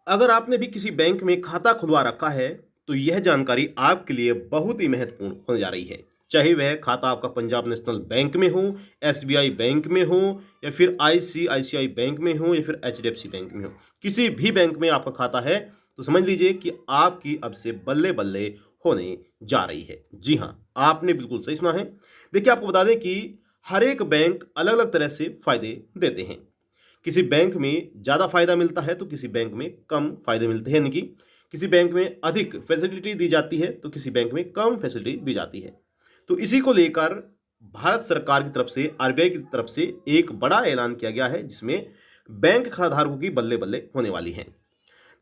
अगर आपने भी किसी बैंक में खाता खुलवा रखा है, तो यह जानकारी आपके लिए बहुत ही महत्वपूर्ण होने जा रही है। चाहे वह खाता आपका पंजाब नेशनल बैंक में हो, एसबीआई बैंक में हो, या फिर आईसीआईसीआई बैंक में हो, या फिर एचडीएफसी बैंक में हो। किसी भी बैंक में आपका खाता है, तो समझ लीजिए कि आपकी अब से बल्ले-बल्ले होने जा रही है। जी हाँ, आपने बिल्कुल सही सुना है। देखिए, आपको बता दें कि हर एक बैंक अलग-अलग तरह से फ़ायदे देते हैं। किसी बैंक में ज़्यादा फ़ायदा मिलता है तो किसी बैंक में कम फ़ायदे मिलते हैं, यानी कि किसी बैंक में अधिक फैसिलिटी दी जाती है तो किसी बैंक में कम फैसिलिटी दी जाती है। तो इसी को लेकर भारत सरकार की तरफ से, आरबीआई की तरफ से एक बड़ा ऐलान किया गया है, जिसमें बैंक खाताधारकों की बल्ले-बल्ले होने वाली हैं।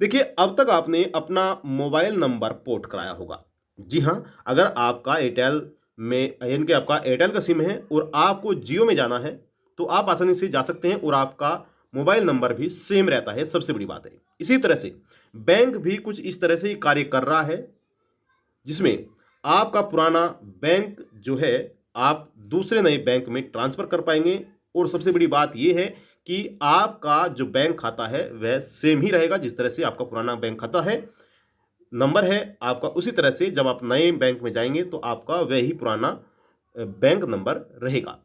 देखिए, अब तक आपने अपना मोबाइल नंबर पोर्ट कराया होगा। जी हाँ, अगर आपका एयरटेल में, यानी कि आपका एयरटेल का सिम है और आपको जियो में जाना है, तो आप आसानी से जा सकते हैं और आपका मोबाइल नंबर भी सेम रहता है, सबसे बड़ी बात है। इसी तरह से बैंक भी कुछ इस तरह से ही कार्य कर रहा है, जिसमें आपका पुराना बैंक जो है, आप दूसरे नए बैंक में ट्रांसफ़र कर पाएँगे और सबसे बड़ी बात ये है कि आपका जो बैंक खाता है, वह सेम ही रहेगा, जिस तरह से आपका पुराना बैंक खाता है, नंबर है आपका, उसी तरह से जब आप नए बैंक में जाएँगे, तो आपका वही पुराना बैंक नंबर रहेगा।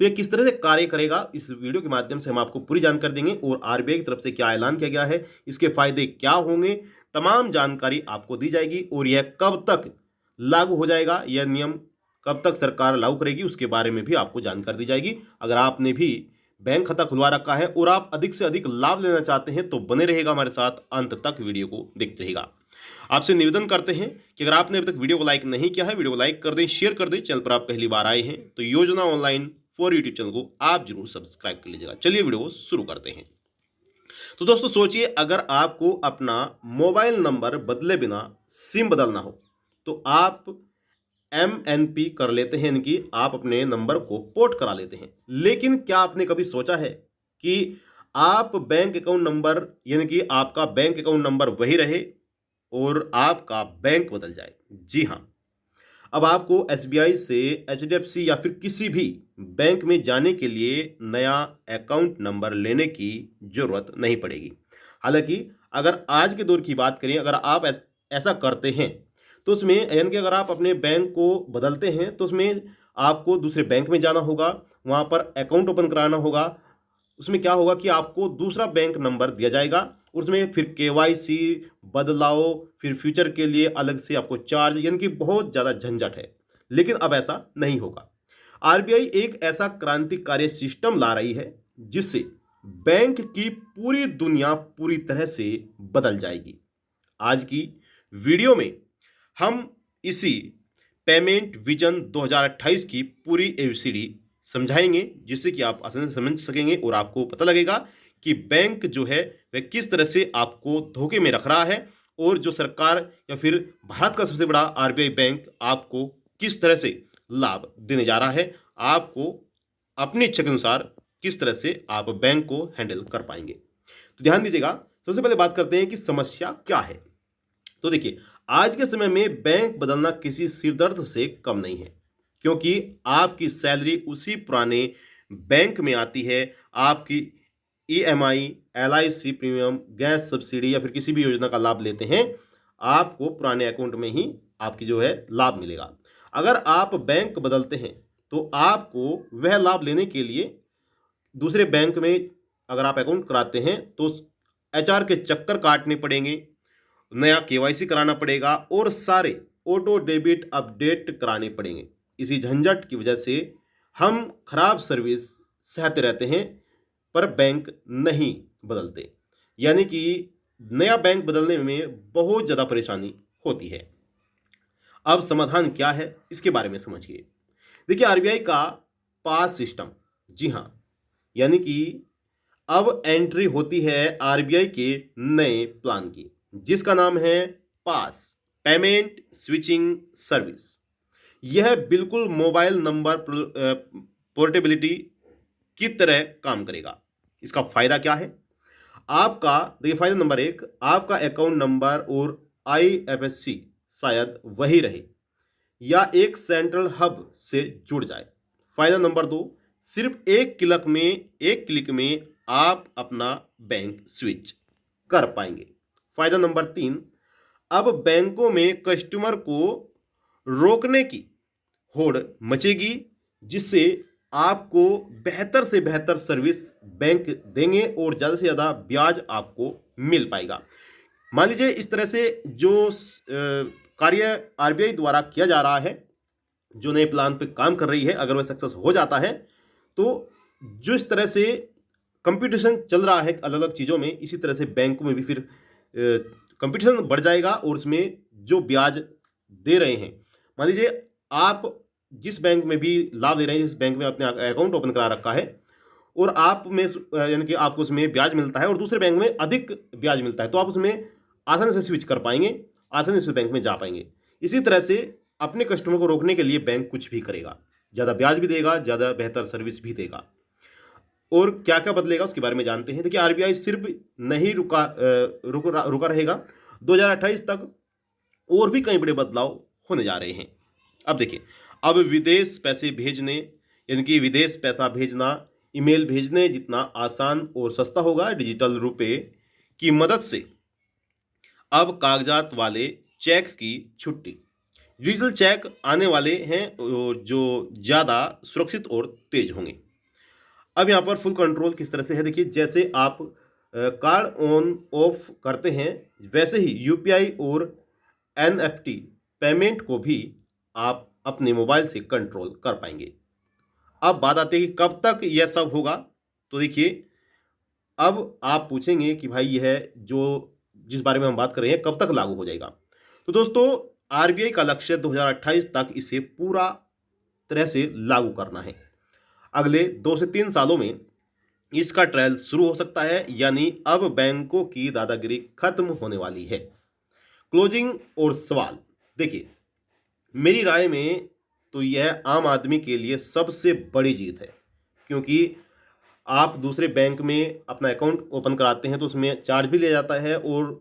तो ये किस तरह से कार्य करेगा, इस वीडियो के माध्यम से हम आपको पूरी जानकारी देंगे और आरबीआई की तरफ से क्या ऐलान किया गया है, इसके फायदे क्या होंगे, तमाम जानकारी आपको दी जाएगी और यह कब तक लागू हो जाएगा, यह नियम कब तक सरकार लागू करेगी, उसके बारे में भी आपको जानकारी दी जाएगी। अगर आपने भी बैंक खाता खुलवा रखा है और आप अधिक से अधिक लाभ लेना चाहते हैं, तो बने रहेगा हमारे साथ, अंत तक वीडियो को देखते रहेगा। आपसे निवेदन करते हैं कि अगर आपने अभी तक वीडियो को लाइक नहीं किया है, वीडियो को लाइक कर दें, शेयर कर दें। चैनल पर आप पहली बार आए हैं तो योजना ऑनलाइन फॉर यूट्यूब चैनल को आप जरूर सब्सक्राइब कर लीजिएगा। चलिए वीडियो को शुरू करते हैं। तो दोस्तों, सोचिए, अगर आपको अपना मोबाइल नंबर बदले बिना सिम बदलना हो, तो आप एमएनपी कर लेते हैं, यानी कि आप अपने नंबर को पोर्ट करा लेते हैं। लेकिन क्या आपने कभी सोचा है कि आप बैंक अकाउंट नंबर, यानी कि आपका बैंक अकाउंट नंबर वही रहे और आपका बैंक बदल जाए? जी हाँ, अब आपको एसबीआई से, एचडीएफसी या फिर किसी भी बैंक में जाने के लिए नया अकाउंट नंबर लेने की जरूरत नहीं पड़ेगी। हालांकि अगर आज के दौर की बात करें, अगर आप ऐसा करते हैं, तो उसमें, यानी कि अगर आप अपने बैंक को बदलते हैं, तो उसमें आपको दूसरे बैंक में जाना होगा, वहां पर अकाउंट ओपन कराना होगा। उसमें क्या होगा कि आपको दूसरा बैंक नंबर दिया जाएगा, उसमें फिर केवाईसी, बदलाव, फिर फ्यूचर के लिए अलग से आपको चार्ज, यानी कि बहुत ज़्यादा झंझट है। लेकिन अब ऐसा नहीं होगा। आरबीआई एक ऐसा क्रांतिकारी सिस्टम ला रही है, जिससे बैंक की पूरी दुनिया पूरी तरह से बदल जाएगी। आज की वीडियो में हम इसी पेमेंट विजन 2028 की पूरी एबीसीडी समझाएंगे, जिससे कि आप आसानी से समझ सकेंगे और आपको पता लगेगा कि बैंक जो है वह किस तरह से आपको धोखे में रख रहा है और जो सरकार या फिर भारत का सबसे बड़ा आरबीआई बैंक आपको किस तरह से लाभ देने जा रहा है, आपको अपनी इच्छा के अनुसार किस तरह से आप बैंक को हैंडल कर पाएंगे। तो ध्यान दीजिएगा, सबसे पहले बात करते हैं कि समस्या क्या है। तो देखिए, आज के समय में बैंक बदलना किसी सिरदर्द से कम नहीं है, क्योंकि आपकी सैलरी उसी पुराने बैंक में आती है। आपकी EMI, LIC premium, gas subsidy या फिर किसी भी योजना का लाभ लेते हैं, आपको पुराने अकाउंट में ही आपकी जो है लाभ मिलेगा। अगर आप बैंक बदलते हैं, तो आपको वह लाभ लेने के लिए दूसरे बैंक में अगर आप अकाउंट कराते हैं, तो एचआर के चक्कर काटने पड़ेंगे, नया केवाईसी कराना पड़ेगा और सारे ऑटो डेबिट अपडेट कराने पड़ेंगे। इसी झंझट की वजह से हम खराब सर्विस सहते रहते हैं, पर बैंक नहीं बदलते, यानी कि नया बैंक बदलने में बहुत ज़्यादा परेशानी होती है। अब समाधान क्या है, इसके बारे में समझिए। देखिए, आरबीआई का पास सिस्टम, जी हाँ, यानी कि अब एंट्री होती है आरबीआई के नए प्लान की, जिसका नाम है पास, पेमेंट स्विचिंग सर्विस। यह बिल्कुल मोबाइल नंबर पोर्टेबिलिटी की तरह काम करेगा। इसका फायदा क्या है? आपका, देखिए, फायदा नंबर एक, आपका अकाउंट नंबर और आईएफएससी शायद वही रहे या एक सेंट्रल हब से जुड़ जाए। फायदा नंबर दो, सिर्फ एक क्लिक में आप अपना बैंक स्विच। कर पाएंगे। फायदा नंबर 3, अब बैंकों में कस्टमर को रोकने की होड़ मचेगी, जिससे आपको बेहतर से बेहतर सर्विस बैंक देंगे और ज़्यादा से ज़्यादा ब्याज आपको मिल पाएगा। मान लीजिए इस तरह से जो कार्य आरबीआई द्वारा किया जा रहा है, जो नए प्लान पे काम कर रही है, अगर वह सक्सेस हो जाता है तो जो इस तरह से कंपटीशन चल रहा है अलग अलग चीज़ों में, इसी तरह से बैंकों में भी फिर कंपटीशन बढ़ जाएगा और उसमें जो ब्याज दे रहे हैं, मान लीजिए आप जिस बैंक में भी लाभ ले रहे हैं, जिस बैंक में अपने अकाउंट ओपन करा रखा है और आप में यानी कि आपको उसमें ब्याज मिलता है और दूसरे बैंक में अधिक ब्याज मिलता है, तो आप उसमें आसानी से स्विच कर पाएंगे, आसानी से उस बैंक में जा पाएंगे। इसी तरह से अपने कस्टमर को रोकने के लिए बैंक कुछ भी करेगा, ज़्यादा ब्याज भी देगा, ज़्यादा बेहतर सर्विस भी देगा। और क्या क्या बदलेगा उसके बारे में जानते हैं। देखिए, आरबीआई सिर्फ नहीं रुका रहेगा, 2028 तक और भी कई बड़े बदलाव होने जा रहे हैं। अब देखिए, अब विदेश पैसे भेजने यानी कि विदेश पैसा भेजना, ईमेल भेजने जितना आसान और सस्ता होगा। डिजिटल रुपए की मदद से अब कागजात वाले चेक की छुट्टी, डिजिटल चेक आने वाले हैं जो ज़्यादा सुरक्षित और तेज होंगे। अब यहाँ पर फुल कंट्रोल किस तरह से है, देखिए जैसे आप कार्ड ऑन ऑफ करते हैं, वैसे ही यूपीआई और एनएफटी पेमेंट को भी आप अपने मोबाइल से कंट्रोल कर पाएंगे। अब बात आती है कि कब तक यह सब होगा। तो देखिए, अब आप पूछेंगे कि भाई यह जो जिस बारे में हम बात कर रहे हैं कब तक लागू हो जाएगा। तो दोस्तों, आरबीआई का लक्ष्य 2028 तक इसे पूरा तरह से लागू करना है। अगले 2 से 3 सालों में इसका ट्रायल शुरू हो सकता है, यानी अब बैंकों की दादागिरी खत्म होने वाली है। क्लोजिंग और सवाल, देखिए मेरी राय में तो यह आम आदमी के लिए सबसे बड़ी जीत है, क्योंकि आप दूसरे बैंक में अपना अकाउंट ओपन कराते हैं तो उसमें चार्ज भी लिया जाता है और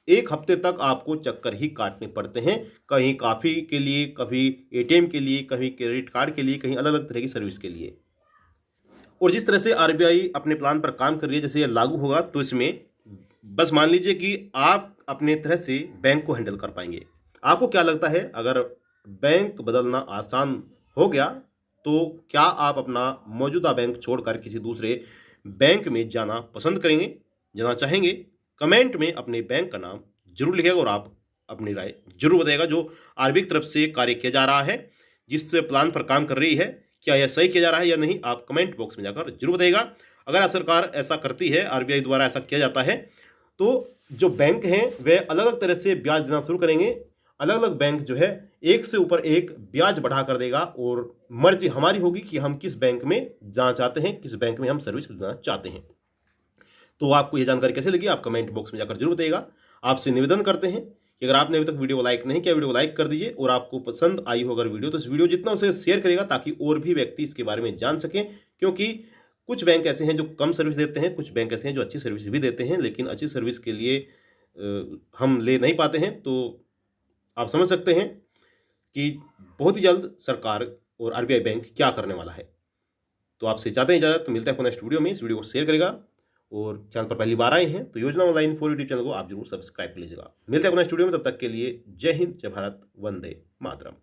1 हफ्ते तक आपको चक्कर ही काटने पड़ते हैं, कहीं कॉफ़ी के लिए, कभी एटीएम के लिए, कहीं क्रेडिट कार्ड के लिए, कहीं अलग अलग तरह की सर्विस के लिए। और जिस तरह से आरबीआई अपने प्लान पर काम कर रही है, जैसे ये लागू होगा तो इसमें बस मान लीजिए कि आप अपने तरह से बैंक को हैंडल कर पाएंगे। आपको क्या लगता है, अगर बैंक बदलना आसान हो गया तो क्या आप अपना मौजूदा बैंक छोड़कर किसी दूसरे बैंक में जाना पसंद करेंगे, जाना चाहेंगे? कमेंट में अपने बैंक का नाम जरूर लिखिएगा और आप अपनी राय जरूर बताइएगा। जो आरबीआई की तरफ से कार्य किया जा रहा है, जिस प्लान पर काम कर रही है, क्या यह सही किया जा रहा है या नहीं, आप कमेंट बॉक्स में जाकर जरूर बताइएगा। अगर सरकार ऐसा करती है, आरबीआई द्वारा ऐसा किया जाता है, तो जो बैंक हैं वे अलग अलग तरह से ब्याज देना शुरू करेंगे। अलग अलग बैंक जो है एक से ऊपर एक ब्याज बढ़ा कर देगा और मर्जी हमारी होगी कि हम किस बैंक में जाना चाहते हैं, किस बैंक में हम सर्विस देना चाहते हैं। तो आपको ये जानकारी कैसे लगी, आप कमेंट बॉक्स में जाकर जरूर बताइएगा। आपसे निवेदन करते हैं कि अगर आपने अभी तक वीडियो को लाइक नहीं किया, वीडियो को लाइक कर दीजिए और आपको पसंद आई हो अगर वीडियो, तो इस वीडियो जितना उसे शेयर करेगा ताकि और भी व्यक्ति इसके बारे में जान सकें। क्योंकि कुछ बैंक ऐसे हैं जो कम सर्विस देते हैं, कुछ बैंक ऐसे हैं जो अच्छी सर्विस भी देते हैं, लेकिन अच्छी सर्विस के लिए हम ले नहीं पाते हैं। तो आप समझ सकते हैं कि बहुत ही जल्द सरकार और आरबीआई बैंक क्या करने वाला है। तो आपसे चाहते हैं इजाजत, तो मिलते हैं अपने नेक्स्ट वीडियो में। इस वीडियो को शेयर करेगा और चैनल पर पहली बार आए हैं तो योजना ऑनलाइन फॉर यूट्यूब चैनल को आप जरूर सब्सक्राइब कर लीजिएगा। मिलते हैं अपने नेक्स्ट वीडियो में, तब तक के लिए जय हिंद, जय भारत, वंदे मातरम।